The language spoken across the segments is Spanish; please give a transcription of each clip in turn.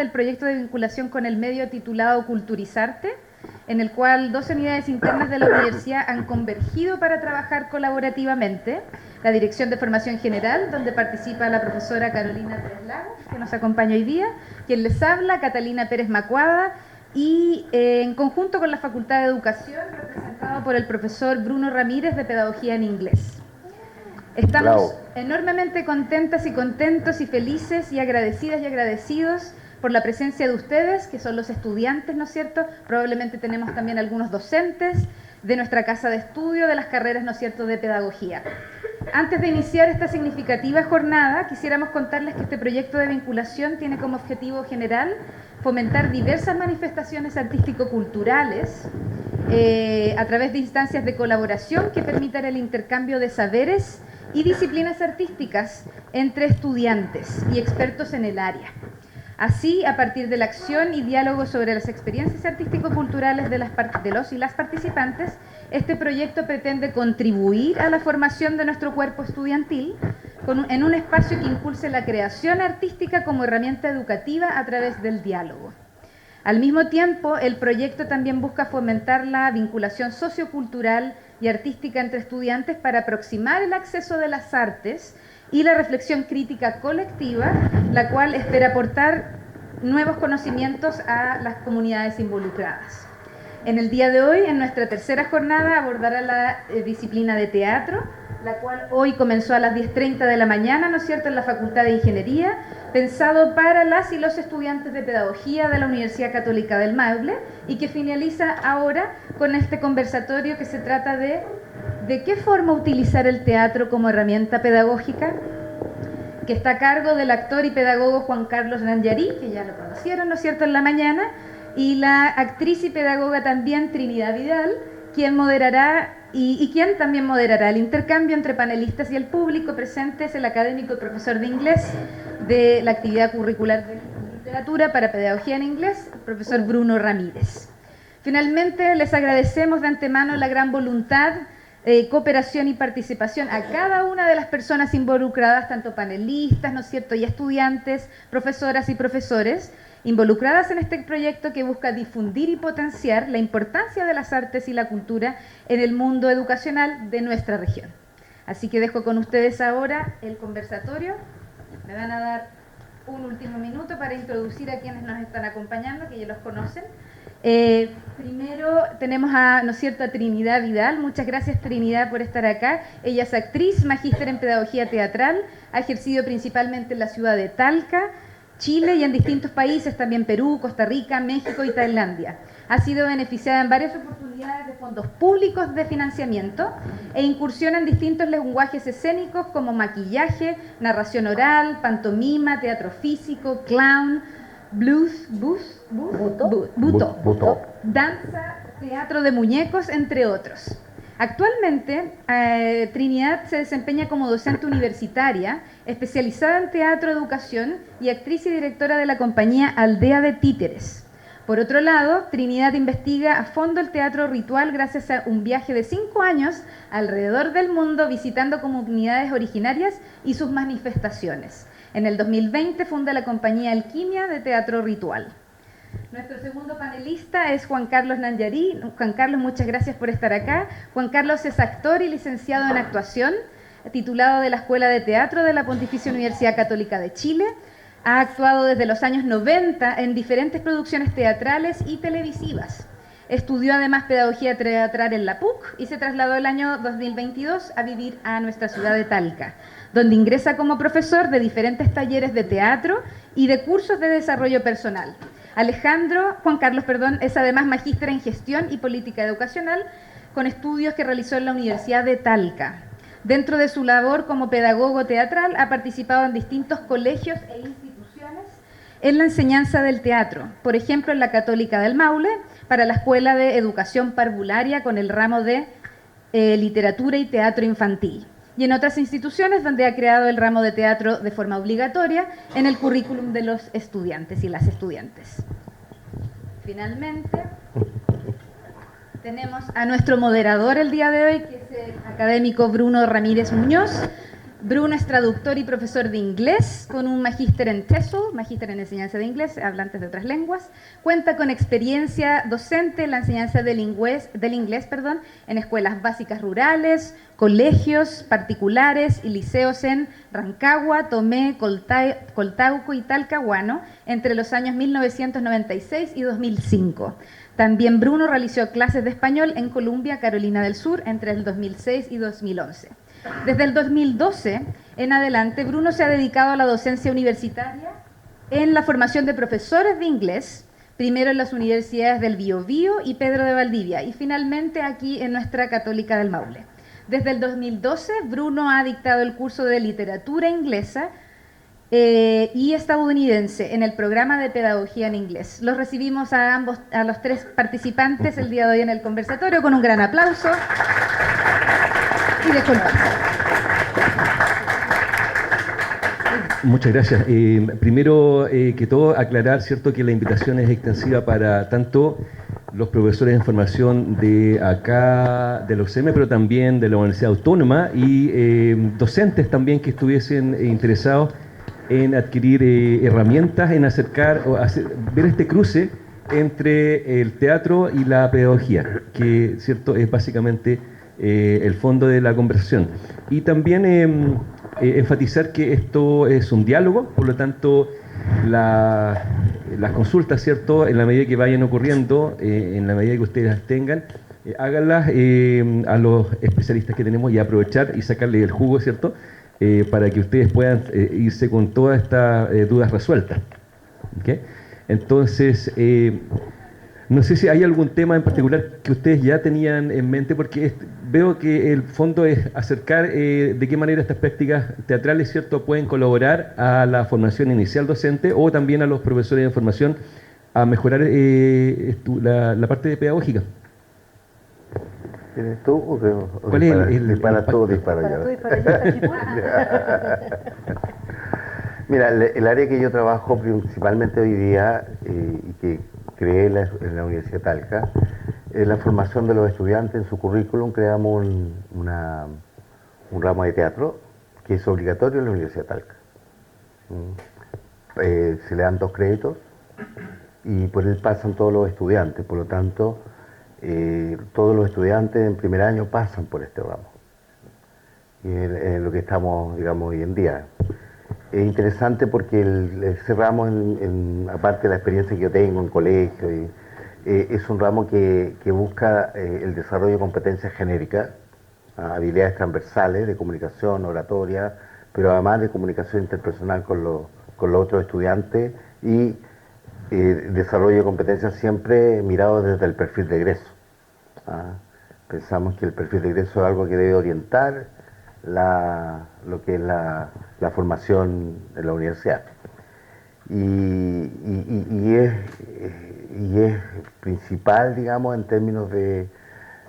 del proyecto de vinculación con el medio titulado Culturizarte, en el cual 2 unidades internas de la universidad han convergido para trabajar colaborativamente. La Dirección de Formación General, donde participa la profesora Carolina Pérez Lagos, que nos acompaña hoy día, quien les habla, Catalina Pérez Macuada, y en conjunto con la Facultad de Educación, representado por el profesor Bruno Ramírez, de Pedagogía en Inglés. Estamos enormemente contentas y contentos y felices y agradecidas y agradecidos por la presencia de ustedes, que son los estudiantes, ¿no es cierto? Probablemente tenemos también algunos docentes de nuestra casa de estudio, de las carreras, ¿no es cierto?, de pedagogía. Antes de iniciar esta significativa jornada, quisiéramos contarles que este proyecto de vinculación tiene como objetivo general fomentar diversas manifestaciones artístico-culturales a través de instancias de colaboración que permitan el intercambio de saberes y disciplinas artísticas entre estudiantes y expertos en el área. Así, a partir de la acción y diálogo sobre las experiencias artístico-culturales de los y las participantes, este proyecto pretende contribuir a la formación de nuestro cuerpo estudiantil en un espacio que impulse la creación artística como herramienta educativa a través del diálogo. Al mismo tiempo, el proyecto también busca fomentar la vinculación sociocultural y artística entre estudiantes para aproximar el acceso de las artes y la reflexión crítica colectiva, la cual espera aportar nuevos conocimientos a las comunidades involucradas. En el día de hoy, en nuestra tercera jornada, abordará la disciplina de teatro, la cual hoy comenzó a las 10:30 de la mañana, ¿no es cierto?, en la Facultad de Ingeniería, pensado para las y los estudiantes de Pedagogía de la Universidad Católica del Maule, y que finaliza ahora con este conversatorio que se trata de qué forma utilizar el teatro como herramienta pedagógica, que está a cargo del actor y pedagogo Juan Carlos Nanyarí, que ya lo conocieron, ¿no es cierto?, en la mañana, y la actriz y pedagoga también Trinidad Vidal, quien moderará y quien también moderará el intercambio entre panelistas y el público presente. Es el académico y profesor de inglés de la actividad curricular de literatura para pedagogía en inglés, el profesor Bruno Ramírez. Finalmente, les agradecemos de antemano la gran voluntad, cooperación y participación a cada una de las personas involucradas, tanto panelistas, ¿no es cierto?, y estudiantes, profesoras y profesores, involucradas en este proyecto que busca difundir y potenciar la importancia de las artes y la cultura en el mundo educacional de nuestra región. Así que dejo con ustedes ahora el conversatorio. Me van a dar un último minuto para introducir a quienes nos están acompañando, que ya los conocen. Primero tenemos a, ¿no es cierto?, a Trinidad Vidal. Muchas gracias, Trinidad, por estar acá. Ella es actriz, magíster en pedagogía teatral, ha ejercido principalmente en la ciudad de Talca, Chile, y en distintos países, también Perú, Costa Rica, México y Tailandia. Ha sido beneficiada en varias oportunidades de fondos públicos de financiamiento e incursiona en distintos lenguajes escénicos como maquillaje, narración oral, pantomima, teatro físico, clown, blues, buto, danza, teatro de muñecos, entre otros. Actualmente, Trinidad se desempeña como docente universitaria, especializada en teatro, educación, y actriz y directora de la compañía Aldea de Títeres. Por otro lado, Trinidad investiga a fondo el teatro ritual gracias a un viaje de 5 años alrededor del mundo visitando comunidades originarias y sus manifestaciones. En el 2020 funda la compañía Alquimia de Teatro Ritual. Nuestro segundo panelista es Juan Carlos Nanyarí. Juan Carlos, muchas gracias por estar acá. Juan Carlos es actor y licenciado en actuación, titulado de la Escuela de Teatro de la Pontificia Universidad Católica de Chile. Ha actuado desde los años 90 en diferentes producciones teatrales y televisivas. Estudió además pedagogía teatral en la PUC y se trasladó el año 2022 a vivir a nuestra ciudad de Talca, donde ingresa como profesor de diferentes talleres de teatro y de cursos de desarrollo personal. Juan Carlos, es además magíster en gestión y política educacional, con estudios que realizó en la Universidad de Talca. Dentro de su labor como pedagogo teatral, ha participado en distintos colegios e instituciones en la enseñanza del teatro, por ejemplo, en la Católica del Maule, para la Escuela de Educación Parvularia con el ramo de Literatura y Teatro Infantil, y en otras instituciones donde ha creado el ramo de teatro de forma obligatoria en el currículum de los estudiantes y las estudiantes. Finalmente, tenemos a nuestro moderador el día de hoy, que es el académico Bruno Ramírez Muñoz. Bruno es traductor y profesor de inglés con un magíster en TESOL, magíster en enseñanza de inglés, hablantes de otras lenguas. Cuenta con experiencia docente en la enseñanza del inglés, en escuelas básicas rurales, colegios particulares y liceos en Rancagua, Tomé, Coltauco y Talcahuano entre los años 1996 y 2005. También Bruno realizó clases de español en Columbia, Carolina del Sur, entre el 2006 y 2011. Desde el 2012 en adelante, Bruno se ha dedicado a la docencia universitaria en la formación de profesores de inglés, primero en las universidades del Biobío y Pedro de Valdivia, y finalmente aquí en nuestra Católica del Maule. Desde el 2012, Bruno ha dictado el curso de literatura inglesa y estadounidense en el programa de pedagogía en inglés. Los recibimos a los tres participantes el día de hoy en el conversatorio con un gran aplauso y dejo el paso. Muchas gracias. Primero que todo, aclarar, ¿cierto?, que la invitación es extensiva para tanto los profesores en formación de acá, de la UCM, pero también de la Universidad Autónoma y docentes también que estuviesen interesados en adquirir herramientas, en acercar o ver este cruce entre el teatro y la pedagogía, que, ¿cierto?, es básicamente el fondo de la conversación. Y también enfatizar que esto es un diálogo, por lo tanto las consultas, ¿cierto?, en la medida que vayan ocurriendo, en la medida que ustedes las tengan, háganlas a los especialistas que tenemos y aprovechar y sacarle el jugo, ¿cierto?, para que ustedes puedan irse con todas estas dudas resueltas. ¿Okay? Entonces, no sé si hay algún tema en particular que ustedes ya tenían en mente, porque veo que el fondo es acercar de qué manera estas prácticas teatrales, ¿cierto?, pueden colaborar a la formación inicial docente o también a los profesores de formación a mejorar la parte pedagógica. ¿Tienes tú o ¿Cuál es el dispara tú o disparo yo? Mira, el área que yo trabajo principalmente hoy día y que creé en la Universidad de Talca es la formación de los estudiantes en su currículum. Creamos un ramo de teatro que es obligatorio en la Universidad de Talca. Se le dan 2 créditos y por él pasan todos los estudiantes, por lo tanto todos los estudiantes en primer año pasan por este ramo. Y en lo que estamos, digamos, hoy en día. Es interesante porque ese ramo, aparte de la experiencia que yo tengo en colegio, es un ramo que busca el desarrollo de competencias genéricas, habilidades transversales de comunicación, oratoria, pero además de comunicación interpersonal con los otros estudiantes y desarrollo de competencias siempre mirado desde el perfil de egreso. Pensamos que el perfil de egreso es algo que debe orientar lo que es la formación en la universidad. Y es principal, digamos, en términos de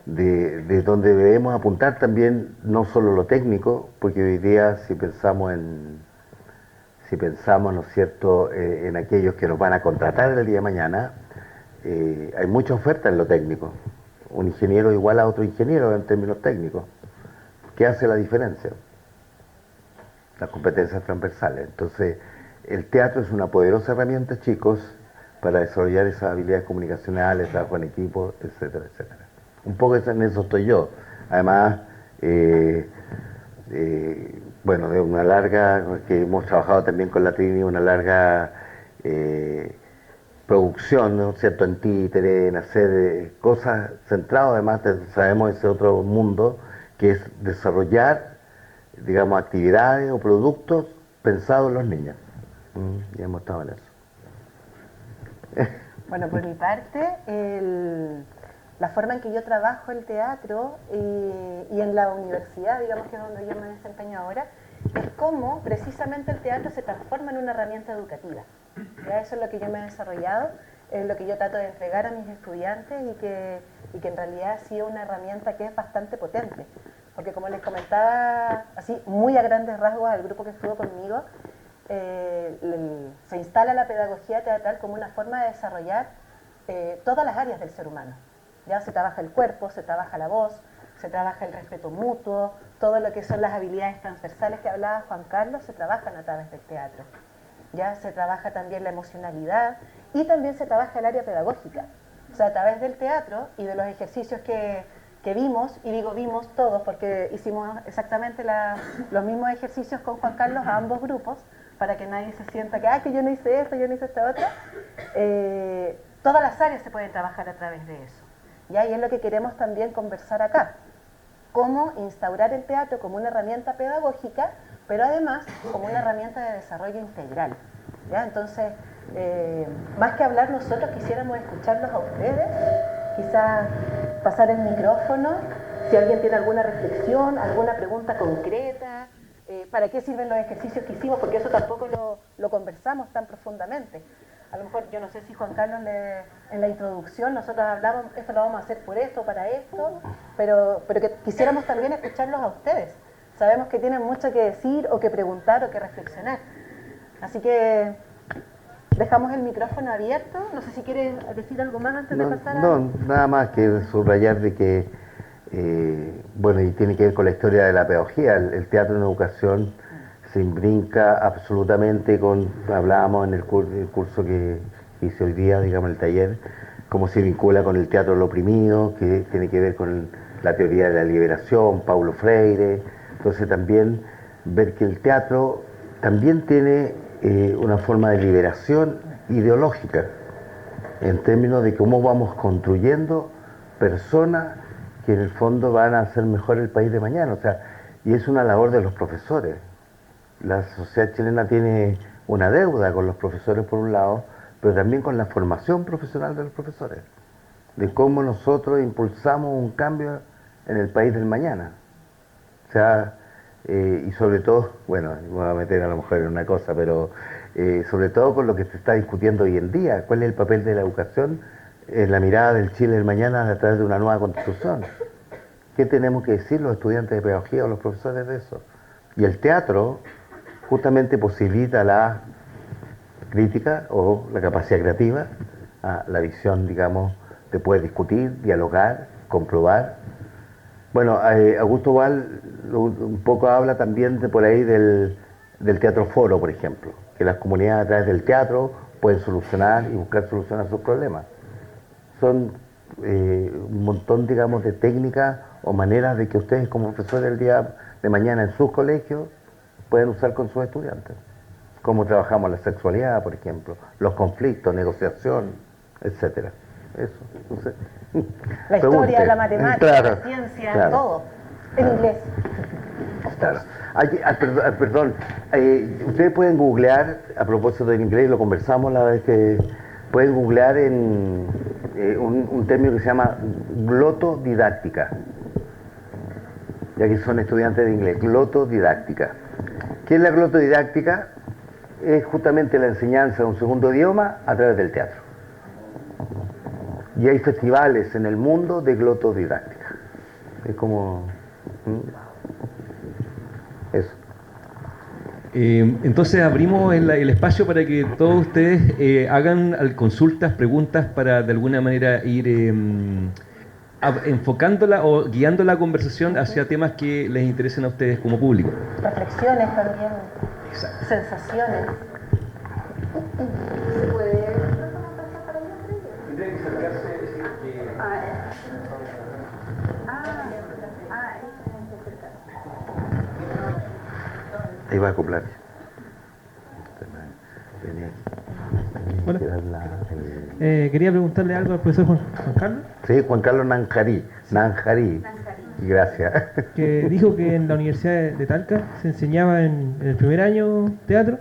donde debemos apuntar también, no solo lo técnico, porque hoy día si pensamos, ¿no es cierto?, en aquellos que nos van a contratar el día de mañana, hay mucha oferta en lo técnico. Un ingeniero igual a otro ingeniero en términos técnicos. ¿Qué hace la diferencia? Las competencias transversales. Entonces, el teatro es una poderosa herramienta, chicos, para desarrollar esas habilidades comunicacionales, trabajo en equipo, etcétera, etcétera. Un poco en eso estoy yo. Además, bueno, de una larga, que hemos trabajado también con la Trini, una larga producción, ¿no es cierto?, en títere, en hacer cosas centradas, además sabemos ese otro mundo, que es desarrollar, digamos, actividades o productos pensados en los niños. Ya hemos estado en eso. Bueno, por mi parte, la forma en que yo trabajo el teatro y en la universidad, digamos que es donde yo me desempeño ahora, es cómo precisamente el teatro se transforma en una herramienta educativa. ¿Ya? Eso es lo que yo me he desarrollado, es lo que yo trato de entregar a mis estudiantes y que en realidad ha sido una herramienta que es bastante potente. Porque como les comentaba, así muy a grandes rasgos al grupo que estuvo conmigo, se instala la pedagogía teatral como una forma de desarrollar todas las áreas del ser humano. Ya se trabaja el cuerpo, se trabaja la voz, se trabaja el respeto mutuo, todo lo que son las habilidades transversales que hablaba Juan Carlos se trabajan a través del teatro. Ya se trabaja también la emocionalidad y también se trabaja el área pedagógica. O sea, a través del teatro y de los ejercicios que vimos, y digo vimos todos porque hicimos exactamente los mismos ejercicios con Juan Carlos a ambos grupos, para que nadie se sienta que, que yo no hice esto, yo no hice esta otra. Todas las áreas se pueden trabajar a través de eso. ¿Ya? Y es lo que queremos también conversar acá. Cómo instaurar el teatro como una herramienta pedagógica, pero además como una herramienta de desarrollo integral. ¿Ya? Entonces, más que hablar nosotros, quisiéramos escucharlos a ustedes, quizás pasar el micrófono, si alguien tiene alguna reflexión, alguna pregunta concreta, para qué sirven los ejercicios que hicimos, porque eso tampoco lo conversamos tan profundamente. A lo mejor, yo no sé si Juan Carlos en la introducción nosotros hablamos, esto lo vamos a hacer por esto, para esto, pero que quisiéramos también escucharlos a ustedes. Sabemos que tienen mucho que decir, o que preguntar, o que reflexionar. Así que dejamos el micrófono abierto. No sé si quieren decir algo más antes de pasar a... No, nada más que subrayar de que, bueno, y tiene que ver con la historia de la pedagogía. El teatro en educación se imbrinca absolutamente con, hablábamos en el curso que hice hoy día, digamos, el taller, cómo se vincula con el teatro del oprimido, que tiene que ver con la teoría de la liberación, Paulo Freire. Entonces también ver que el teatro también tiene una forma de liberación ideológica, en términos de cómo vamos construyendo personas que en el fondo van a hacer mejor el país de mañana. O sea, y es una labor de los profesores. La sociedad chilena tiene una deuda con los profesores por un lado, pero también con la formación profesional de los profesores, de cómo nosotros impulsamos un cambio en el país del mañana. O sea, y sobre todo, bueno, me voy a meter a lo mejor en una cosa, pero sobre todo con lo que se está discutiendo hoy en día, cuál es el papel de la educación en la mirada del Chile del mañana a través de una nueva constitución. ¿Qué tenemos que decir los estudiantes de pedagogía o los profesores de eso? Y el teatro justamente posibilita la crítica o la capacidad creativa, la visión, digamos, de poder discutir, dialogar, comprobar. Bueno, Augusto Boal un poco habla también de por ahí del teatro foro, por ejemplo, que las comunidades a través del teatro pueden solucionar y buscar soluciones a sus problemas. Son un montón, digamos, de técnicas o maneras de que ustedes como profesores el día de mañana en sus colegios pueden usar con sus estudiantes. Cómo trabajamos la sexualidad, por ejemplo, los conflictos, negociación, etcétera. Eso. Entonces, la historia, la matemática, claro, la ciencia, claro, todo. En inglés. Claro. Perdón, ustedes pueden googlear, a propósito del inglés, lo conversamos la vez que... Pueden googlear en un término que se llama glotodidáctica, ya que son estudiantes de inglés, glotodidáctica. ¿Qué es la glotodidáctica? Es justamente la enseñanza de un segundo idioma a través del teatro. Y hay festivales en el mundo de glotodidáctica. Es como... eso. Entonces abrimos el espacio para que todos ustedes hagan consultas, preguntas, para de alguna manera ir enfocándola o guiando la conversación hacia temas que les interesen a ustedes como público. Reflexiones también. Exacto. Sensaciones. ¿Se puede Tendría que acercarse, Ahí va a acoplar. Hola. Quería preguntarle algo al profesor Juan Carlos. Sí, Juan Carlos Nanjarí. Gracias. Que dijo que en la Universidad de Talca se enseñaba en el primer año teatro.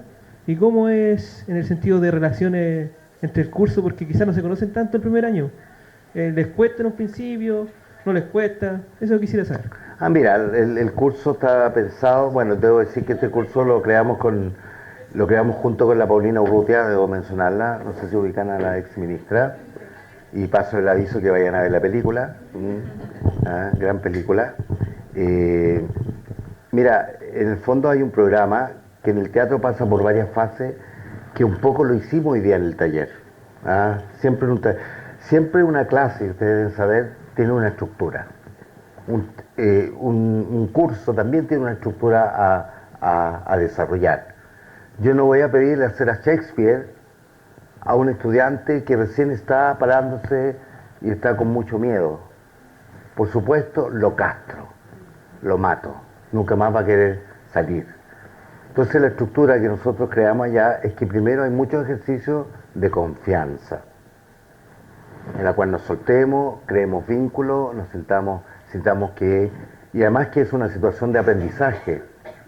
¿Y cómo es en el sentido de relaciones entre el curso? Porque quizás no se conocen tanto el primer año. ¿Les cuesta en un principio? ¿No les cuesta? Eso quisiera saber. Mira, el curso está pensado, bueno, debo decir que este curso lo creamos junto con la Paulina Urrutia, debo mencionarla, no sé si ubican a la ex ministra, y paso el aviso que vayan a ver la película, gran película. Mira, en el fondo hay un programa que en el teatro pasa por varias fases, que un poco lo hicimos hoy día en el taller. Siempre una clase, ustedes deben saber, tiene una estructura. un curso también tiene una estructura a desarrollar. Yo no voy a pedirle hacer a Shakespeare a un estudiante que recién está parándose y está con mucho miedo. Por supuesto, lo castro, lo mato, nunca más va a querer salir. Entonces la estructura que nosotros creamos allá es que primero hay muchos ejercicios de confianza, en la cual nos soltemos, creemos vínculos, nos sintamos que, y además que es una situación de aprendizaje.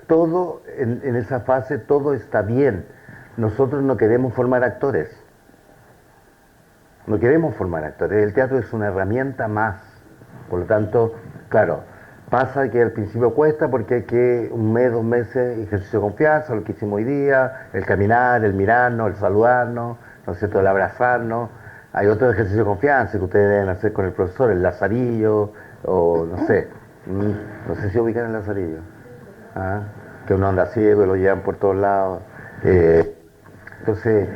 Todo en esa fase, todo está bien. Nosotros no queremos formar actores. No queremos formar actores. El teatro es una herramienta más. Por lo tanto, claro, pasa que al principio cuesta porque hay que un mes, 2 meses, ejercicio de confianza, lo que hicimos hoy día, el caminar, el mirarnos, el saludarnos, ¿no es cierto?, el abrazarnos. Hay otro ejercicio de confianza que ustedes deben hacer con el profesor, el lazarillo, o no sé si ubican el lazarillo. ¿Ah? Que uno anda ciego y lo llevan por todos lados. Entonces,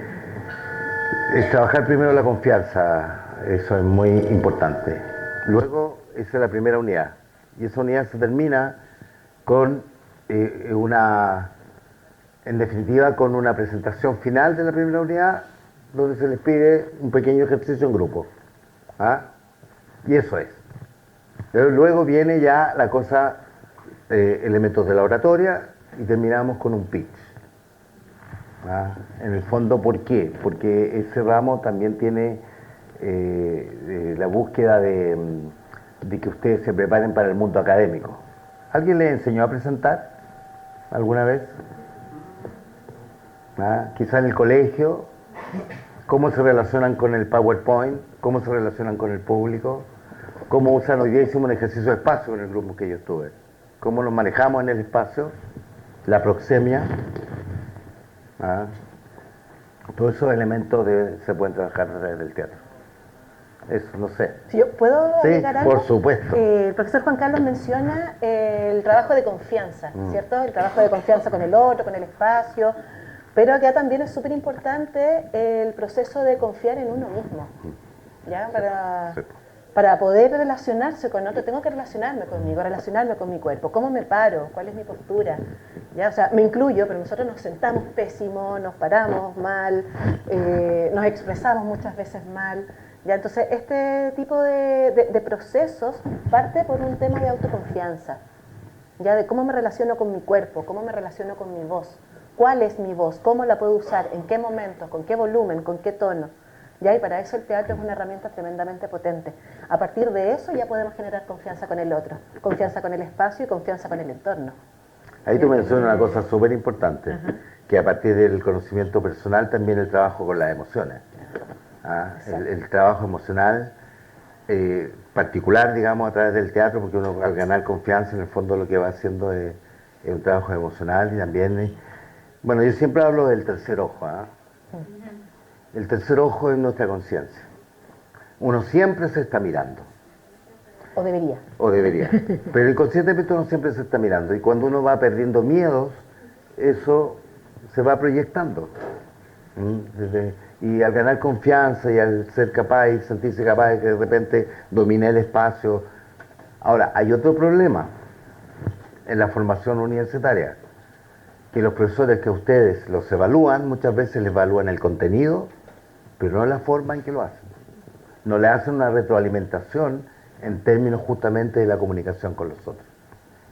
es trabajar primero la confianza, eso es muy importante. Luego, esa es la primera unidad. Y esa unidad se termina con en definitiva, con una presentación final de la primera unidad, donde se les pide un pequeño ejercicio en grupo. ¿Ah? Y eso es. Luego viene ya la cosa, elementos de la oratoria, y terminamos con un pitch. ¿Ah? En el fondo, ¿por qué? Porque ese ramo también tiene la búsqueda de que ustedes se preparen para el mundo académico. ¿Alguien les enseñó a presentar alguna vez? ¿Ah? Quizá en el colegio, cómo se relacionan con el PowerPoint, cómo se relacionan con el público, cómo usan. Hoy día hicimos un ejercicio de espacio con el grupo que yo estuve, cómo nos manejamos en el espacio, la proxemia. ¿Ah? Todos esos elementos se pueden trabajar a través del teatro. Eso, no sé. Si yo puedo Sí, agregar algo. por supuesto. El profesor Juan Carlos menciona el trabajo de confianza, ¿cierto? El trabajo de confianza con el otro, con el espacio, pero acá también es súper importante el proceso de confiar en uno mismo, ¿ya? Para poder relacionarse con otro, tengo que relacionarme conmigo, relacionarme con mi cuerpo. ¿Cómo me paro? ¿Cuál es mi postura? ¿Ya? O sea, me incluyo, pero nosotros nos sentamos pésimo, nos paramos mal, nos expresamos muchas veces mal. ¿Ya? Entonces, este tipo de procesos parte por un tema de autoconfianza, ¿ya? De cómo me relaciono con mi cuerpo, cómo me relaciono con mi voz, cuál es mi voz, cómo la puedo usar, en qué momento, con qué volumen, con qué tono. ¿Ya? Y para eso el teatro es una herramienta tremendamente potente. A partir de eso ya podemos generar confianza con el otro, confianza con el espacio y confianza con el entorno. Ahí tú mencionas una cosa súper importante, que a partir del conocimiento personal también el trabajo con las emociones. ¿Ah? El trabajo emocional particular, digamos, a través del teatro, porque uno al ganar confianza en el fondo lo que va haciendo es un trabajo emocional y también, bueno, yo siempre hablo del tercer ojo. ¿Ah? El tercer ojo es nuestra conciencia. Uno siempre se está mirando. O debería. O debería. Pero inconscientemente uno siempre se está mirando. Y cuando uno va perdiendo miedos, eso se va proyectando. Y al ganar confianza y al ser capaz y sentirse capaz de que de repente domine el espacio. Ahora, hay otro problema en la formación universitaria, que los profesores que ustedes los evalúan, muchas veces les evalúan el contenido, pero no la forma en que lo hacen. No le hacen una retroalimentación en términos justamente de la comunicación con los otros.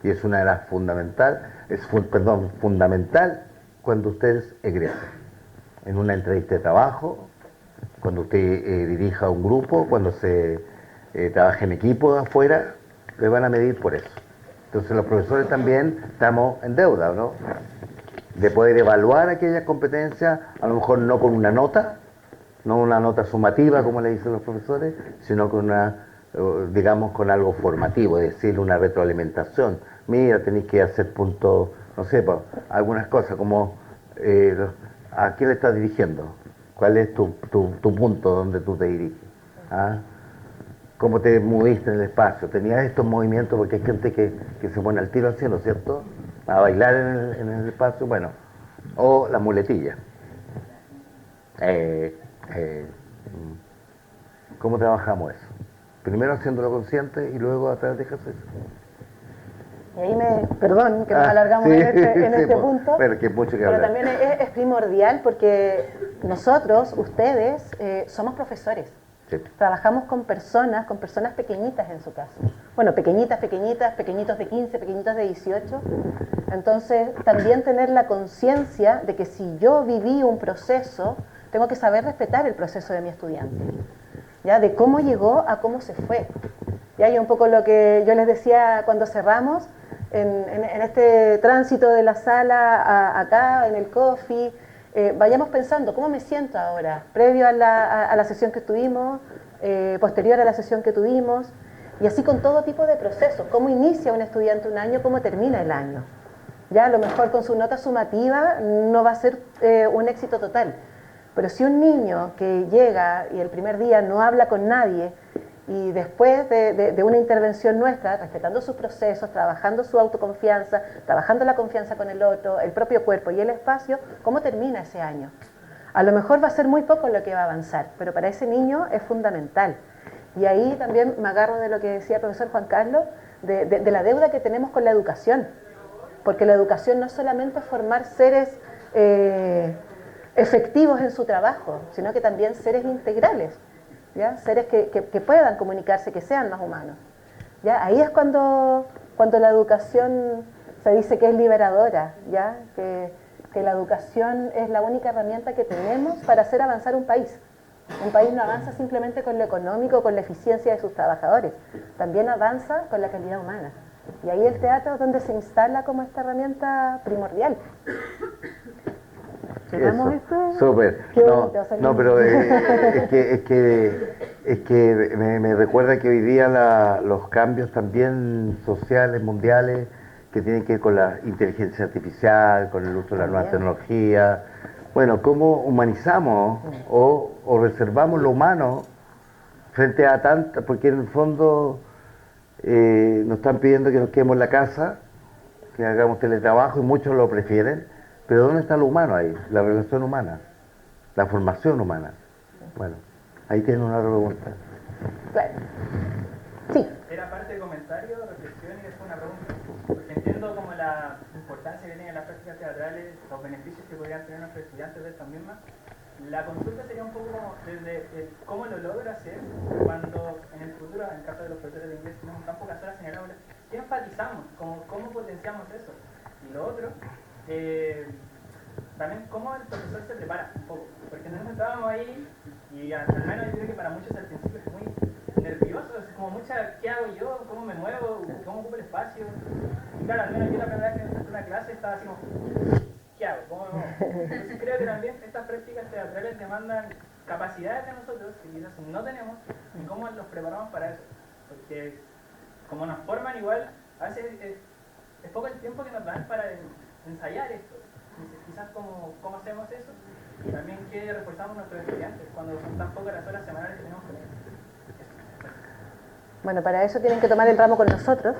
Y es una de las fundamental cuando ustedes egresen. En una entrevista de trabajo, cuando usted dirija un grupo, cuando se trabaja en equipo afuera, le van a medir por eso. Entonces los profesores también estamos en deuda, ¿no? De poder evaluar aquellas competencias, a lo mejor no con una nota, no una nota sumativa como le dicen los profesores, sino con digamos con algo formativo, es decir, una retroalimentación. Mira, tenéis que hacer puntos, no sé, pues, algunas cosas como ¿a quién le estás dirigiendo? ¿Cuál es tu punto donde tú te diriges? ¿Ah? ¿Cómo te moviste en el espacio? ¿Tenías estos movimientos? Porque hay gente que se pone al tiro así, ¿no es cierto? A bailar en el espacio, bueno. O la muletilla. ¿Cómo trabajamos eso? Primero haciéndolo consciente y luego a través de ejercicio. Y ahí perdón que nos alargamos sí, en sí, este punto, pero que mucho que pero hablar. también es primordial porque nosotros, ustedes, somos profesores. Sí. Trabajamos con personas pequeñitas en su caso. Bueno, pequeñitas, pequeñitos de 15, pequeñitos de 18. Entonces, también tener la conciencia de que si yo viví un proceso, tengo que saber respetar el proceso de mi estudiante, ¿ya? De cómo llegó a cómo se fue. ¿Ya? Y un poco lo que yo les decía cuando cerramos, en este tránsito de la sala acá, en el coffee, vayamos pensando, ¿cómo me siento ahora? Previo a la sesión que tuvimos, posterior a la sesión que tuvimos, y así con todo tipo de procesos. ¿Cómo inicia un estudiante un año? ¿Cómo termina el año? Ya a lo mejor con su nota sumativa no va a ser un éxito total, pero si un niño que llega y el primer día no habla con nadie, y después de una intervención nuestra, respetando sus procesos, trabajando su autoconfianza, trabajando la confianza con el otro, el propio cuerpo y el espacio, ¿cómo termina ese año? A lo mejor va a ser muy poco lo que va a avanzar, pero para ese niño es fundamental. Y ahí también me agarro de lo que decía el profesor Juan Carlos, de la deuda que tenemos con la educación, porque la educación no es solamente formar seres efectivos en su trabajo, sino que también seres integrales. ¿Ya? Seres que puedan comunicarse, que sean más humanos. ¿Ya? Ahí es cuando la educación se dice que es liberadora, ¿ya? Que la educación es la única herramienta que tenemos para hacer avanzar un país. Un país no avanza simplemente con lo económico, con la eficiencia de sus trabajadores, también avanza con la calidad humana. Y ahí el teatro es donde se instala como esta herramienta primordial. Eso, esto? súper. No, pero es que me recuerda que hoy día los cambios también sociales, mundiales, que tienen que ver con la inteligencia artificial, con el uso de la nueva tecnología. Bueno, cómo humanizamos o reservamos lo humano frente a tanta, porque en el fondo nos están pidiendo que nos quedemos en la casa, que hagamos teletrabajo y muchos lo prefieren. Pero ¿dónde está lo humano ahí? La relación humana, la formación humana. Bueno, ahí tienen una pregunta. Claro. Sí. Era parte de comentario, reflexión y después una pregunta. Porque entiendo como la importancia que tienen las prácticas teatrales, los beneficios que podrían tener nuestros estudiantes de estas mismas. La consulta sería un poco como desde cómo lo logra hacer cuando en el futuro, en el caso de los profesores de inglés, tenemos tan pocas horas en el aula. ¿Qué enfatizamos? ¿Cómo potenciamos eso? Y lo otro, también cómo el profesor se prepara un poco, porque nosotros estábamos ahí y al menos yo creo que para muchos al principio es muy nervioso, es como mucha, ¿qué hago yo? ¿Cómo me muevo? ¿Cómo ocupo el espacio? Y claro, al menos yo la primera vez que entré en una clase estaba así como, ¿qué hago? ¿Cómo me muevo? Entonces creo que también estas prácticas teatrales demandan capacidades de nosotros que quizás no tenemos y cómo los preparamos para eso, porque como nos forman igual, a veces es poco el tiempo que nos dan para ensayar esto. Entonces, quizás cómo hacemos eso y también qué reforzamos nuestros estudiantes cuando son tan pocas las horas semanales que tenemos con ellos. Bueno, para eso tienen que tomar el ramo con nosotros.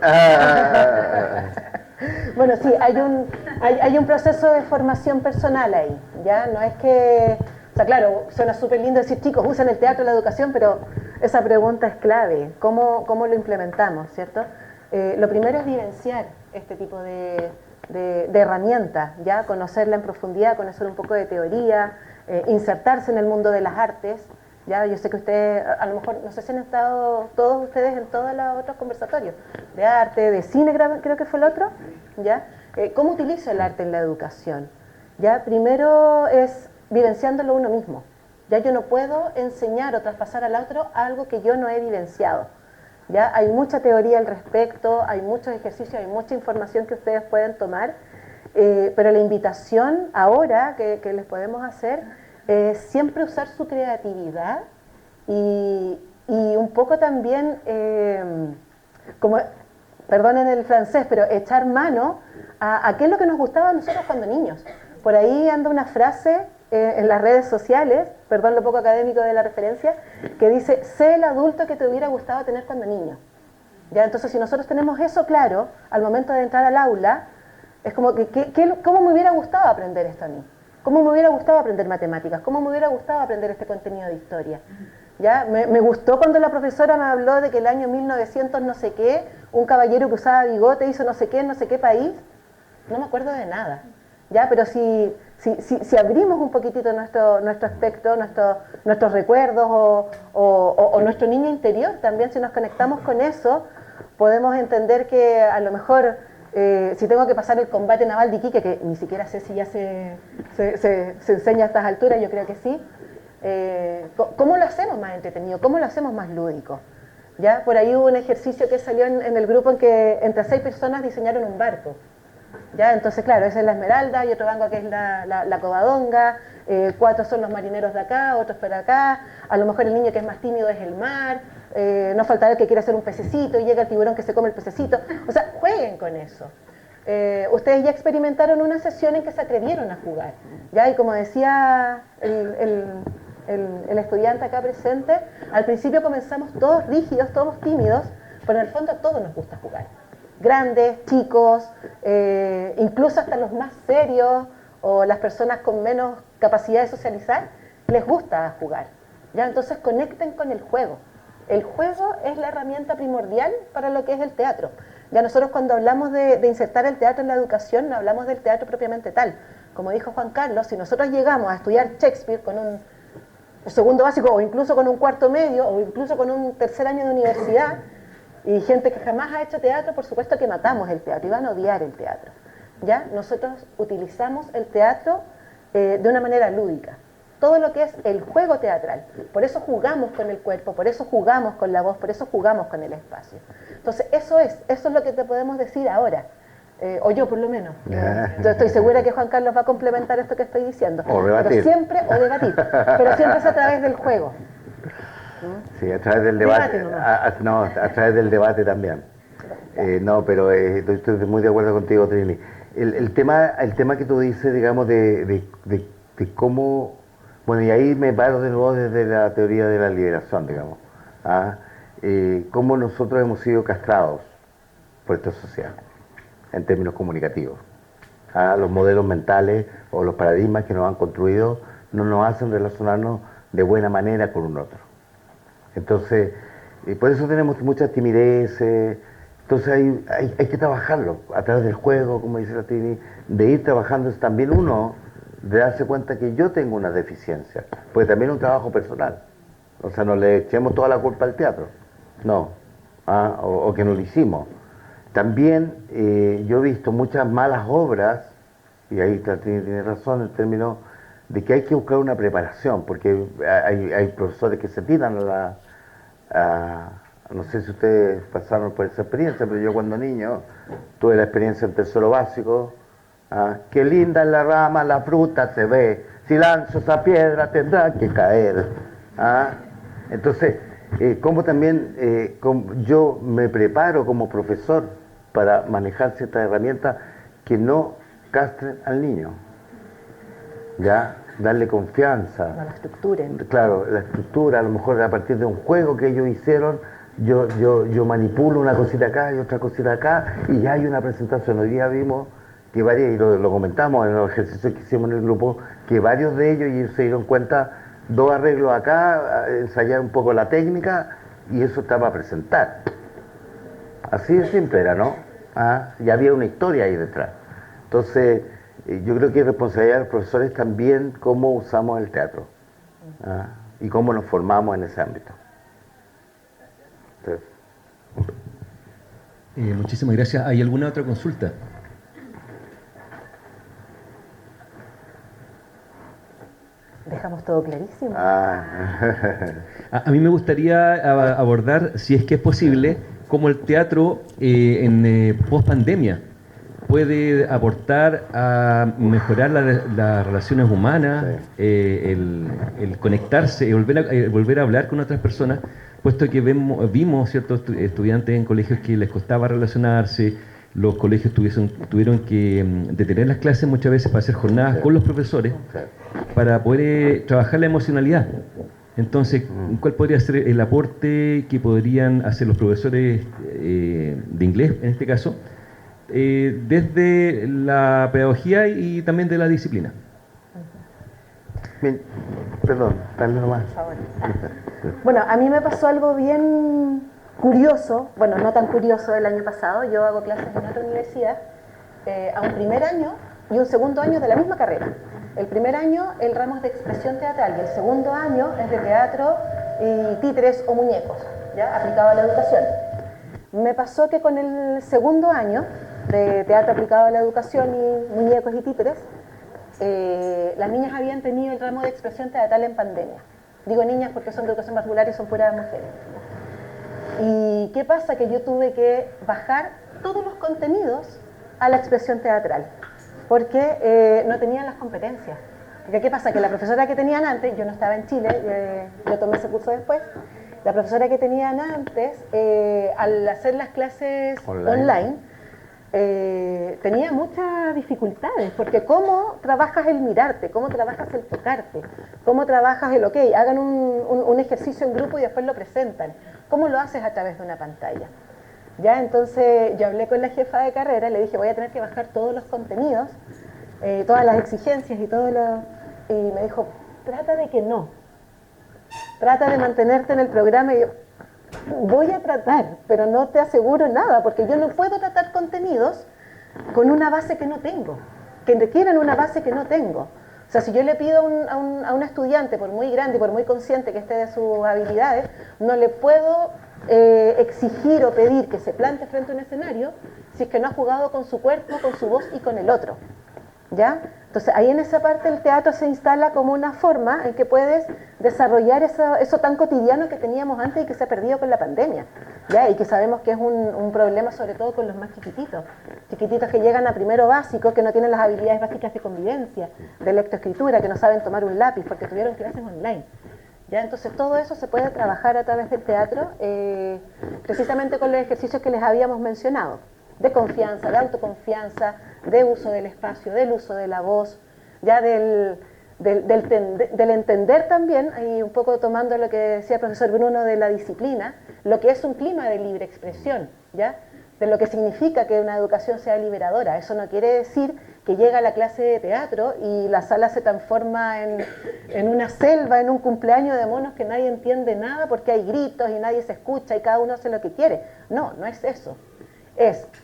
Bueno, sí, hay un proceso de formación personal ahí, ¿ya? No es que... O sea, claro, suena súper lindo decir, chicos, usen el teatro, la educación, pero esa pregunta es clave. ¿Cómo lo implementamos, cierto? Lo primero es vivenciar este tipo de herramientas, ¿ya? Conocerla en profundidad, conocer un poco de teoría, insertarse en el mundo de las artes, ¿ya? Yo sé que ustedes, a lo mejor, no sé si han estado todos ustedes en todos los otros conversatorios, de arte, de cine, creo que fue el otro, ¿ya? ¿Cómo utilizo el arte en la educación? ¿Ya? Primero es vivenciándolo uno mismo, ya yo no puedo enseñar o traspasar al otro algo que yo no he vivenciado. ¿Ya? Hay mucha teoría al respecto, hay muchos ejercicios, hay mucha información que ustedes pueden tomar, pero la invitación ahora que les podemos hacer es siempre usar su creatividad y un poco también, como, perdonen el francés, pero echar mano a qué es lo que nos gustaba a nosotros cuando niños. Por ahí anda una frase en las redes sociales, perdón lo poco académico de la referencia, que dice, sé el adulto que te hubiera gustado tener cuando niño. ¿Ya? Entonces, si nosotros tenemos eso claro, al momento de entrar al aula, es como, ¿cómo me hubiera gustado aprender esto a mí? ¿Cómo me hubiera gustado aprender matemáticas? ¿Cómo me hubiera gustado aprender este contenido de historia? ¿Ya? Me gustó cuando la profesora me habló de que el año 1900 no sé qué, un caballero que usaba bigote hizo no sé qué en no sé qué país. No me acuerdo de nada. ¿Ya? Pero si abrimos un poquitito nuestro aspecto, nuestros recuerdos o nuestro niño interior también, si nos conectamos con eso, podemos entender que a lo mejor si tengo que pasar el combate naval de Iquique, que ni siquiera sé si ya se enseña a estas alturas, yo creo que sí, ¿cómo lo hacemos más entretenido? ¿Cómo lo hacemos más lúdico? ¿Ya? Por ahí hubo un ejercicio que salió en el grupo en que entre 6 personas diseñaron un barco. ¿Ya? Entonces, claro, esa es la Esmeralda y otro banco que es la Covadonga, 4 son los marineros de acá, otros para acá, a lo mejor el niño que es más tímido es el mar, no faltará el que quiere hacer un pececito y llega el tiburón que se come el pececito. O sea, jueguen con eso. Ustedes ya experimentaron una sesión en que se atrevieron a jugar, ¿ya? Y como decía el estudiante acá presente, al principio comenzamos todos rígidos, todos tímidos, pero en el fondo a todos nos gusta jugar. Grandes, chicos, incluso hasta los más serios o las personas con menos capacidad de socializar, les gusta jugar. ¿Ya? Entonces conecten con el juego. El juego es la herramienta primordial para lo que es el teatro. Ya nosotros cuando hablamos de insertar el teatro en la educación, no hablamos del teatro propiamente tal. Como dijo Juan Carlos, si nosotros llegamos a estudiar Shakespeare con un segundo básico o incluso con un cuarto medio o incluso con un tercer año de universidad, y gente que jamás ha hecho teatro, por supuesto que matamos el teatro y van a odiar el teatro. ¿Ya? Nosotros utilizamos el teatro de una manera lúdica. Todo lo que es el juego teatral. Por eso jugamos con el cuerpo, por eso jugamos con la voz, por eso jugamos con el espacio. Entonces, eso es lo que te podemos decir ahora. O yo, por lo menos. Yo estoy segura que Juan Carlos va a complementar esto que estoy diciendo. O rebatir. Pero siempre es a través del juego. Sí, a través del debate. A través del debate también. No, pero estoy muy de acuerdo contigo, Trini. El tema que tú dices, digamos, de cómo... Bueno, y ahí me paro de nuevo desde la teoría de la liberación, digamos. Cómo nosotros hemos sido castrados por esta sociedad, en términos comunicativos. Los modelos mentales o los paradigmas que nos han construido no nos hacen relacionarnos de buena manera con un otro. Entonces, por eso tenemos muchas timideces. Entonces hay que trabajarlo a través del juego, como dice la Trini, de ir trabajando es también uno, de darse cuenta que yo tengo una deficiencia, porque también es un trabajo personal. O sea, no le echemos toda la culpa al teatro, no, o que no lo hicimos. También yo he visto muchas malas obras, y ahí la Trini tiene razón en términos de que hay que buscar una preparación, porque hay profesores que se tiran no sé si ustedes pasaron por esa experiencia, pero yo cuando niño tuve la experiencia en tercero básico. Qué linda es la rama, la fruta se ve, si lanzo esa piedra tendrá que caer. Entonces, como también yo me preparo como profesor para manejar ciertas herramientas que no castren al niño, ¿ya? Darle confianza. No la estructuren. Claro, la estructura, a lo mejor a partir de un juego que ellos hicieron, yo manipulo una cosita acá y otra cosita acá, y ya hay una presentación. Hoy día vimos que varios, y lo comentamos en los ejercicios que hicimos en el grupo, que varios de ellos se dieron cuenta, 2 arreglos acá, ensayar un poco la técnica, y eso está para presentar. Así de simple era, ¿no? Ya había una historia ahí detrás. Entonces, yo creo que es responsabilidad de los profesores también cómo usamos el teatro, y cómo nos formamos en ese ámbito. Entonces, muchísimas gracias. ¿Hay alguna otra consulta? Dejamos todo clarísimo. A mí me gustaría abordar, si es que es posible, cómo el teatro en post-pandemia puede aportar a mejorar las relaciones humanas, el conectarse y volver a hablar con otras personas, puesto que vimos ciertos estudiantes en colegios que les costaba relacionarse. Los colegios tuvieron que detener las clases muchas veces para hacer jornadas con los profesores para poder trabajar la emocionalidad. Entonces, ¿cuál podría ser el aporte que podrían hacer los profesores de inglés, en este caso, desde la pedagogía y también de la disciplina? Bien, perdón, dale nomás. Por favor. Bueno, a mí me pasó algo bien curioso, bueno, no tan curioso el año pasado. Yo hago clases en otra universidad, a un primer año y un segundo año de la misma carrera. El primer año el ramo es de expresión teatral y el segundo año es de teatro y títeres o muñecos, ¿ya? Aplicado a la educación. Me pasó que con el segundo año de teatro aplicado a la educación y muñecos y títeres, las niñas habían tenido el ramo de expresión teatral en pandemia. Digo niñas porque son de educación particular y son puras mujeres. ¿Y qué pasa? Que yo tuve que bajar todos los contenidos a la expresión teatral, porque no tenían las competencias. Porque ¿qué pasa? Que la profesora que tenían antes, yo no estaba en Chile, yo tomé ese curso después, la profesora que tenían antes, al hacer las clases online tenía muchas dificultades, porque ¿cómo trabajas el mirarte? ¿Cómo trabajas el tocarte? ¿Cómo trabajas el ok? Hagan un ejercicio en grupo y después lo presentan. ¿Cómo lo haces a través de una pantalla? Ya, entonces yo hablé con la jefa de carrera, le dije voy a tener que bajar todos los contenidos, todas las exigencias y todo lo... Y me dijo, trata de que no. Trata de mantenerte en el programa. Y yo, voy a tratar, pero no te aseguro nada, porque yo no puedo tratar contenidos con una base que no tengo, que requieren una base que no tengo. O sea, si yo le pido a un estudiante, por muy grande y por muy consciente que esté de sus habilidades, no le puedo exigir o pedir que se plante frente a un escenario si es que no ha jugado con su cuerpo, con su voz y con el otro. ¿Ya? Entonces ahí en esa parte el teatro se instala como una forma en que puedes desarrollar eso tan cotidiano que teníamos antes y que se ha perdido con la pandemia, ¿ya? Y que sabemos que es un problema sobre todo con los más chiquititos que llegan a primero básico, que no tienen las habilidades básicas de convivencia, de lectoescritura, que no saben tomar un lápiz porque tuvieron clases online. ¿Ya? Entonces todo eso se puede trabajar a través del teatro, precisamente con los ejercicios que les habíamos mencionado, de confianza, de autoconfianza, de uso del espacio, del uso de la voz, ya del entender también, y un poco tomando lo que decía el profesor Bruno de la disciplina, lo que es un clima de libre expresión, ¿ya? De lo que significa que una educación sea liberadora. Eso no quiere decir que llega a la clase de teatro y la sala se transforma en una selva, en un cumpleaños de monos que nadie entiende nada porque hay gritos y nadie se escucha y cada uno hace lo que quiere. No, no es eso.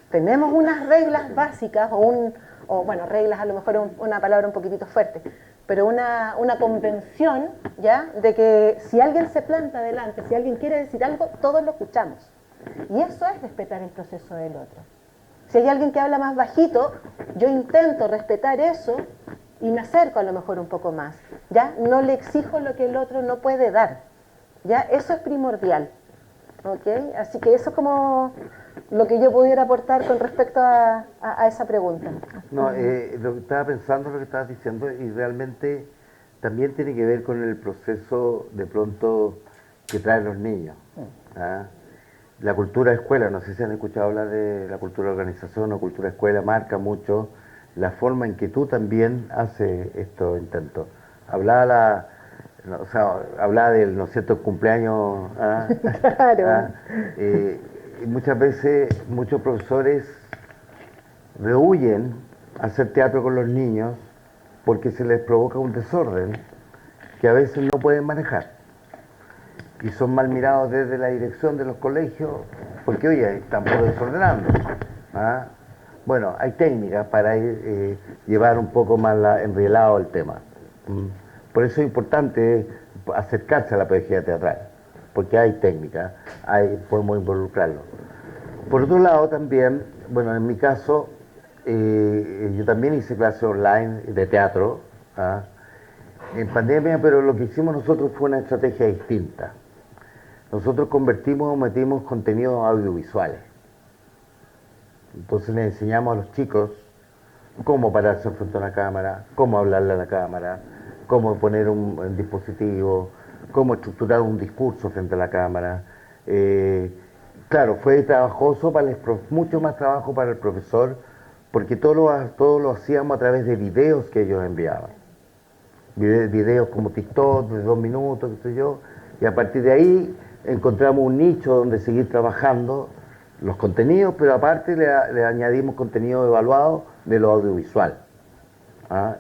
Tenemos unas reglas básicas, o bueno, reglas a lo mejor es una palabra un poquitito fuerte, pero una convención, ¿ya? De que si alguien se planta adelante, si alguien quiere decir algo, todos lo escuchamos. Y eso es respetar el proceso del otro. Si hay alguien que habla más bajito, yo intento respetar eso y me acerco a lo mejor un poco más, ¿ya? No le exijo lo que el otro no puede dar, ¿ya? Eso es primordial, ¿ok? Así que eso es como lo que yo pudiera aportar con respecto a esa pregunta. No, lo que estaba pensando, lo que estabas diciendo, y realmente también tiene que ver con el proceso de pronto que traen los niños. ¿Ah? La cultura escuela, no sé si han escuchado hablar de la cultura de organización o cultura escuela, marca mucho la forma en que tú también haces estos intentos. Hablaba del, ¿no es cierto?, cumpleaños. ¿Ah? Claro. ¿Ah? Y muchas veces muchos profesores rehuyen hacer teatro con los niños porque se les provoca un desorden que a veces no pueden manejar. Y son mal mirados desde la dirección de los colegios porque, oye, están por desordenando. ¿Ah? Bueno, hay técnicas para ir, llevar un poco más enrielado el tema. Por eso es importante acercarse a la pedagogía teatral, porque hay técnicas, podemos involucrarlo. Por otro lado también, bueno, en mi caso, yo también hice clases online de teatro, ¿ah? En pandemia, pero lo que hicimos nosotros fue una estrategia distinta. Nosotros metimos contenidos audiovisuales. Entonces les enseñamos a los chicos cómo pararse frente a una cámara, cómo hablarle a la cámara, cómo poner un dispositivo, cómo estructurar un discurso frente a la cámara. Claro, fue trabajoso, mucho más trabajo para el profesor, porque todo lo hacíamos a través de videos que ellos enviaban. Videos como TikTok, de 2 minutos, qué sé yo, y a partir de ahí encontramos un nicho donde seguir trabajando los contenidos, pero aparte le añadimos contenido evaluado de lo audiovisual. ¿Ah?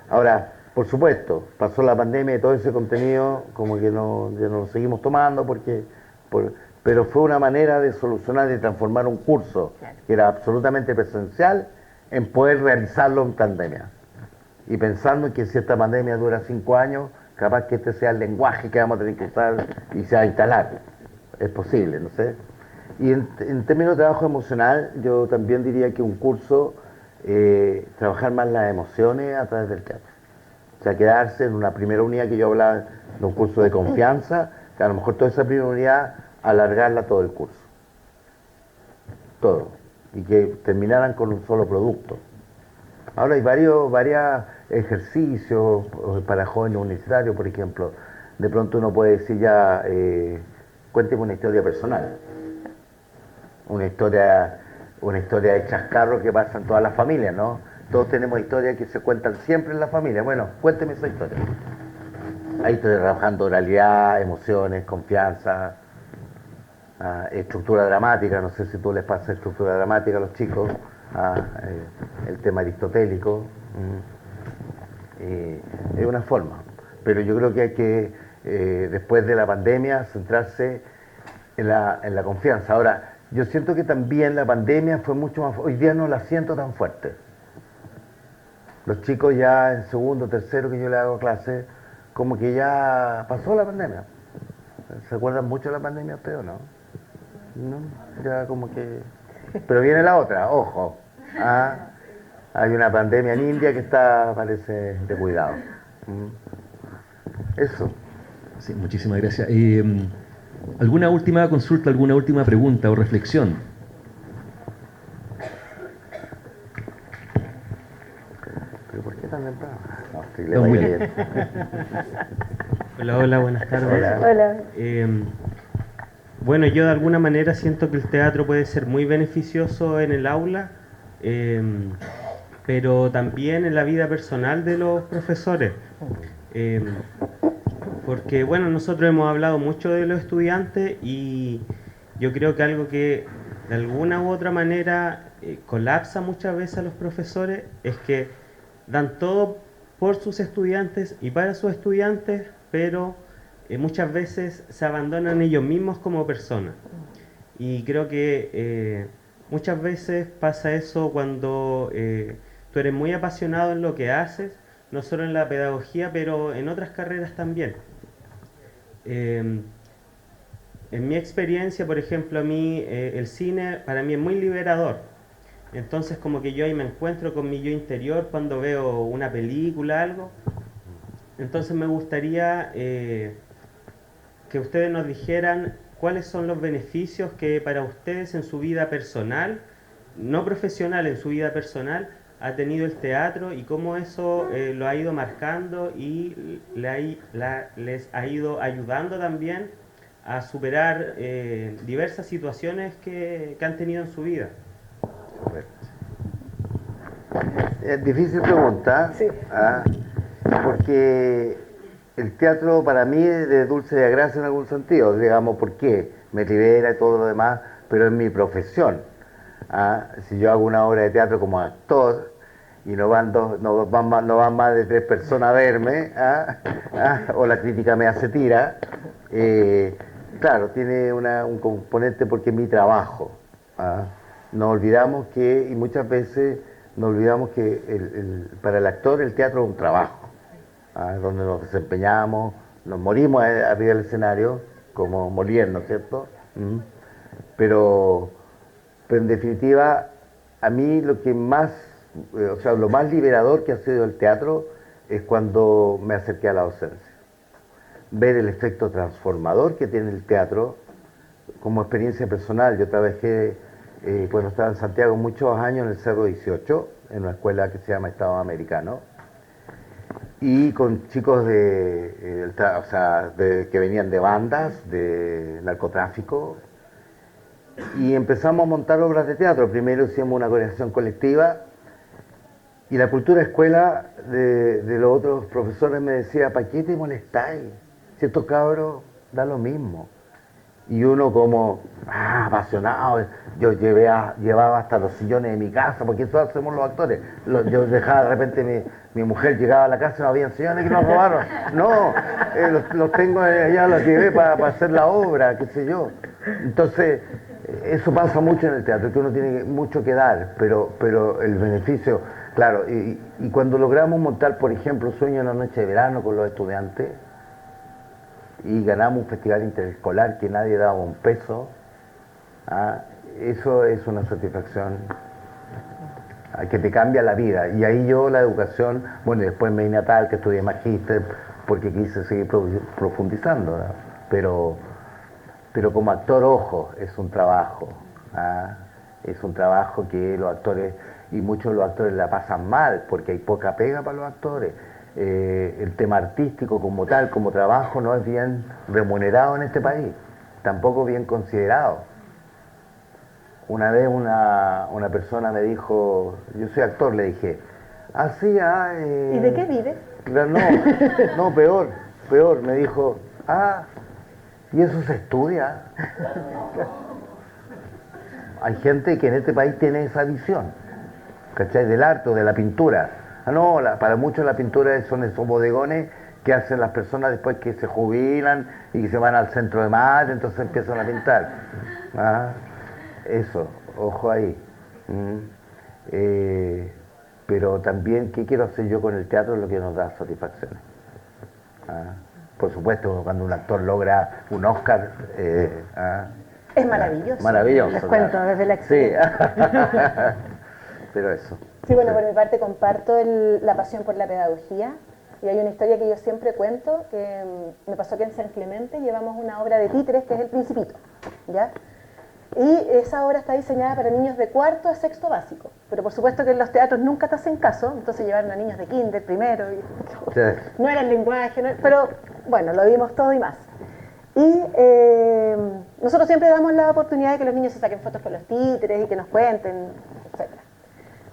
Ahora, Por supuesto, pasó la pandemia y todo ese contenido como que no, ya no lo seguimos tomando pero fue una manera de solucionar y transformar un curso que era absolutamente presencial en poder realizarlo en pandemia. Y pensando en que si esta pandemia dura 5 años, capaz que este sea el lenguaje que vamos a tener que usar y se va a instalar. Es posible, no sé. Y en términos de trabajo emocional, yo también diría que un curso, trabajar más las emociones a través del teatro. O sea, quedarse en una primera unidad que yo hablaba de un curso de confianza, que a lo mejor toda esa primera unidad, alargarla todo el curso. Todo. Y que terminaran con un solo producto. Ahora hay varios ejercicios para jóvenes universitarios, por ejemplo. De pronto uno puede decir ya, cuénteme una historia personal. Una historia de chascarro que pasa en todas las familias, ¿no? Todos tenemos historias que se cuentan siempre en la familia. Bueno, cuénteme esa historia. Ahí estoy trabajando oralidad, emociones, confianza, estructura dramática. No sé si tú les pasas estructura dramática a los chicos. El tema aristotélico. Es una forma. Pero yo creo que hay que, después de la pandemia, centrarse en la confianza. Ahora, yo siento que también la pandemia fue mucho más... Hoy día no la siento tan fuerte. Los chicos ya en segundo, tercero que yo le hago clase, como que ya pasó la pandemia. ¿Se acuerdan mucho de la pandemia ustedes o no? No, ya como que... Pero viene la otra, ojo. Hay una pandemia en India que está, parece, de cuidado. Eso. Sí, muchísimas gracias. ¿Alguna última consulta, alguna última pregunta o reflexión? ¿Pero por qué tan temprano? No, estoy No, muy bien. Hola, hola, buenas tardes. Hola. Bueno, yo de alguna manera siento que el teatro puede ser muy beneficioso en el aula, pero también en la vida personal de los profesores. Porque, bueno, nosotros hemos hablado mucho de los estudiantes y yo creo que algo que de alguna u otra manera colapsa muchas veces a los profesores es que dan todo por sus estudiantes y para sus estudiantes, pero muchas veces se abandonan ellos mismos como personas. Y creo que muchas veces pasa eso cuando tú eres muy apasionado en lo que haces, no solo en la pedagogía, pero en otras carreras también. En mi experiencia, por ejemplo, a mí el cine para mí es muy liberador. Entonces como que yo ahí me encuentro con mi yo interior cuando veo una película, algo. Entonces me gustaría que ustedes nos dijeran cuáles son los beneficios que para ustedes en su vida personal, no profesional, en su vida personal, ha tenido el teatro y cómo eso lo ha ido marcando y les ha ido ayudando también a superar diversas situaciones que han tenido en su vida. Es difícil pregunta, Sí. porque el teatro para mí es de dulce de gracia en algún sentido, digamos, ¿por qué? Me libera y todo lo demás, pero es mi profesión. Si yo hago una obra de teatro como actor y no van más de 3 personas a verme, o la crítica me hace tira, claro, tiene un componente porque es mi trabajo. Nos olvidamos que, y muchas veces nos olvidamos que para el actor el teatro es un trabajo, donde nos desempeñamos, nos morimos arriba del escenario, como Molière, ¿no es cierto? Pero en definitiva, a mí lo que más, lo más liberador que ha sido el teatro es cuando me acerqué a la docencia. Ver el efecto transformador que tiene el teatro como experiencia personal. Yo trabajé cuando estaba en Santiago muchos años en el Cerro 18, en una escuela que se llama Estado Americano, y con chicos que venían de bandas, de narcotráfico, y empezamos a montar obras de teatro. Primero hicimos una coreografiación colectiva, y la cultura escuela de los otros profesores me decía, ¿para qué te molestáis? Si estos cabros da lo mismo. Y uno como, apasionado, yo llevaba hasta los sillones de mi casa, porque eso hacemos los actores. Yo dejaba de repente, mi mujer llegaba a la casa y no había sillones que nos robaron. No, los tengo allá, los llevé para hacer la obra, qué sé yo. Entonces, eso pasa mucho en el teatro, que uno tiene mucho que dar, pero el beneficio, claro, y cuando logramos montar, por ejemplo, Sueño en la Noche de Verano con los estudiantes, y ganamos un festival interescolar que nadie daba un peso, eso es una satisfacción que te cambia la vida. Y ahí yo la educación, bueno, y después me vine a Talca, que estudié magíster porque quise seguir profundizando, ¿no? Pero como actor, ojo, es un trabajo, es un trabajo que los actores, y muchos de los actores la pasan mal porque hay poca pega para los actores. El tema artístico como tal, como trabajo, no es bien remunerado en este país, tampoco bien considerado. Una vez una persona me dijo, yo soy actor, le dije, ¿y de qué vives? No, peor, me dijo, ¿y eso se estudia? Hay gente que en este país tiene esa visión, ¿cachai? Del arte o de la pintura. No, para muchos la pintura son esos bodegones que hacen las personas después que se jubilan y que se van al centro de mate, entonces empiezan a pintar. Eso, ojo ahí. Pero también, ¿qué quiero hacer yo con el teatro? Es lo que nos da satisfacciones. Por supuesto, cuando un actor logra un Oscar... es maravilloso. Maravilloso. Les cuento desde la experiencia. Sí. Pero eso. Sí, bueno, por mi parte comparto la pasión por la pedagogía, y hay una historia que yo siempre cuento, que me pasó que en San Clemente llevamos una obra de títeres que es El Principito, ¿ya? Y esa obra está diseñada para niños de cuarto a sexto básico, pero por supuesto que en los teatros nunca te hacen caso, entonces llevaron a niños de kinder primero, y Sí. no era el lenguaje, pero bueno, lo vimos todo y más. Y nosotros siempre damos la oportunidad de que los niños se saquen fotos con los títeres y que nos cuenten, etcétera.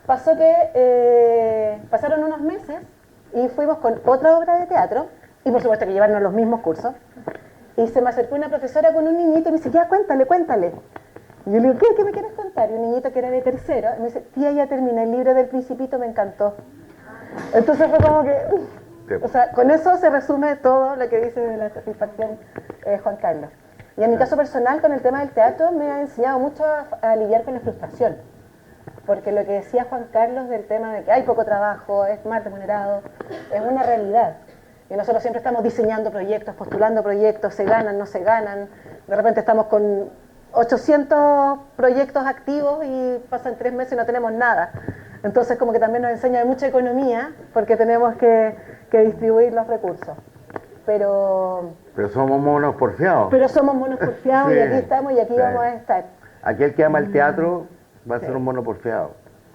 Pasó que pasaron unos meses y fuimos con otra obra de teatro, y por supuesto que llevaron los mismos cursos, y se me acercó una profesora con un niñito y me dice, ya, cuéntale. Y yo le digo, ¿qué me quieres contar? Y un niñito que era de tercero, y me dice, tía, ya terminé el libro del Principito, me encantó. Entonces fue como que, o sea, con eso se resume todo lo que dice de la satisfacción Juan Carlos. Y en mi caso personal, con el tema del teatro, me ha enseñado mucho a lidiar con la frustración. Porque lo que decía Juan Carlos del tema de que hay poco trabajo, es mal remunerado, es una realidad. Y nosotros siempre estamos diseñando proyectos, postulando proyectos, se ganan, no se ganan. De repente estamos con 800 proyectos activos y pasan 3 meses y no tenemos nada. Entonces como que también nos enseña de mucha economía porque tenemos que distribuir los recursos. Pero somos monos porfiados. Pero somos monos porfiados, sí, y aquí estamos y aquí vamos a estar. Aquel que ama el teatro va a ser un mono porfiado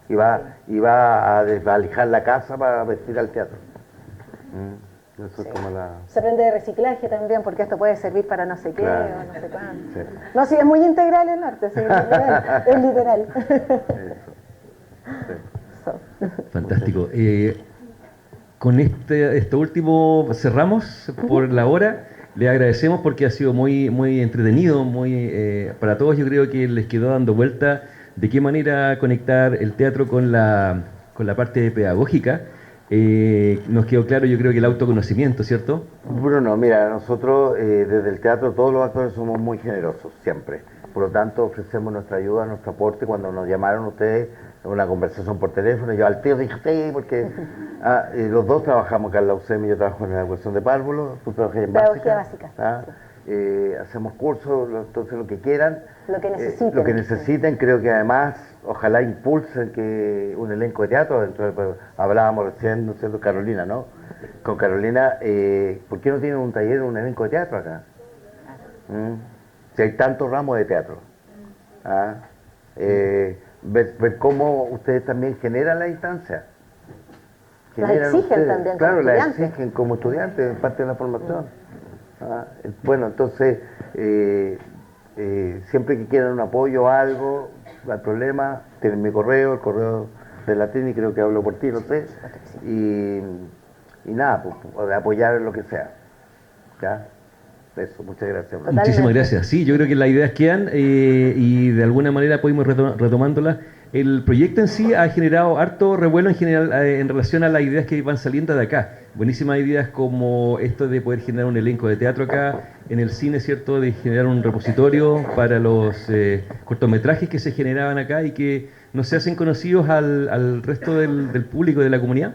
y va a desvalijar la casa para vestir al teatro. Eso es como Se aprende de reciclaje también, porque esto puede servir para no sé qué, claro, o no sé cuánto. Sí. No, sí, es muy integral el arte, sí, es literal. Fantástico. Con esto último cerramos por la hora. Le agradecemos porque ha sido muy, muy entretenido, para todos. Yo creo que les quedó dando vuelta de qué manera conectar el teatro con la parte pedagógica. Nos quedó claro, yo creo que el autoconocimiento, ¿cierto? Bruno, mira, nosotros desde el teatro todos los actores somos muy generosos, siempre. Por lo tanto, ofrecemos nuestra ayuda, nuestro aporte. Cuando nos llamaron ustedes en una conversación por teléfono, yo al tío dije, sí, porque los dos trabajamos acá en la UCM, yo trabajo en la educación de párvulos, tú trabajas en pedagogía básica. Hacemos cursos, entonces lo que quieran. Lo que necesiten. Lo que necesiten, creo que además, ojalá impulsen que un elenco de teatro, hablábamos recién, ¿no es cierto?, Carolina, ¿no? Con Carolina, ¿por qué no tienen un taller, un elenco de teatro acá? Si hay tantos ramos de teatro. Ver cómo ustedes también generan la instancia. Las exigen también. Claro, las exigen como estudiantes, es parte de la formación. Bueno, entonces, siempre que quieran un apoyo o algo, no hay problema, tienen mi correo, el correo de la Trini, creo que hablo por ti, no sé, y nada, pues, de apoyar en lo que sea. ¿Ya? Eso, muchas gracias. Totalmente. Muchísimas gracias. Sí, yo creo que las ideas quedan y de alguna manera podemos ir retomándolas. El proyecto en sí ha generado harto revuelo en general en relación a las ideas que van saliendo de acá. Buenísimas ideas como esto de poder generar un elenco de teatro acá, en el cine, ¿cierto? De generar un repositorio para los cortometrajes que se generaban acá y que no se hacen conocidos al resto del público de la comunidad.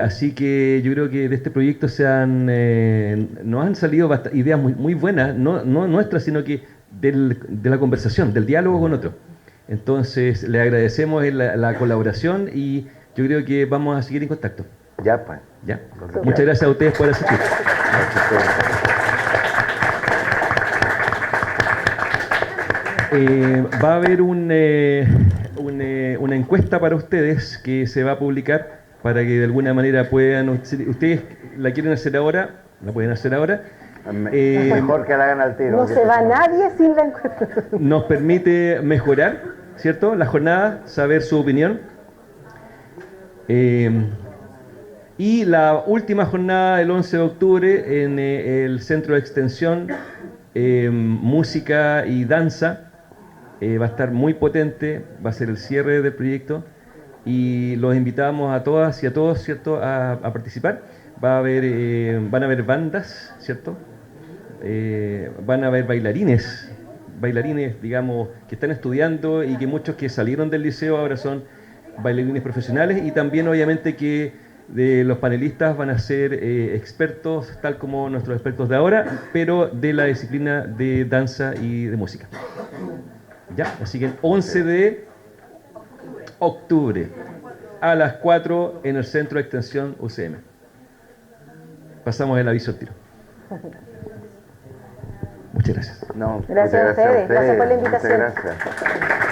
Así que yo creo que de este proyecto nos han salido ideas muy buenas, no nuestras, sino que de la conversación, del diálogo con otros. Entonces, le agradecemos la colaboración y yo creo que vamos a seguir en contacto. Ya, pues. ¿Ya? Muchas gracias a ustedes por asistir. Va a haber una encuesta para ustedes que se va a publicar para que de alguna manera puedan... Ustedes la quieren hacer ahora, la pueden hacer ahora. Mejor que la hagan al tiro. No se va nadie sin la encuesta. Nos permite mejorar, ¿cierto?, la jornada, saber su opinión. Y la última jornada, el 11 de octubre, en el Centro de Extensión, Música y Danza, va a estar muy potente, va a ser el cierre del proyecto y los invitamos a todas y a todos, ¿cierto?, a participar. Van a haber bandas, ¿cierto? Van a haber bailarines, digamos, que están estudiando y que muchos que salieron del liceo ahora son bailarines profesionales y también obviamente que los panelistas van a ser expertos, tal como nuestros expertos de ahora, pero de la disciplina de danza y de música. ¿Ya? Así que el 11 de octubre a las 4 en el Centro de Extensión UCM. Pasamos el aviso al tiro. Muchas gracias. No, Gracias a muchas ustedes. Gracias por la invitación. Muchas gracias.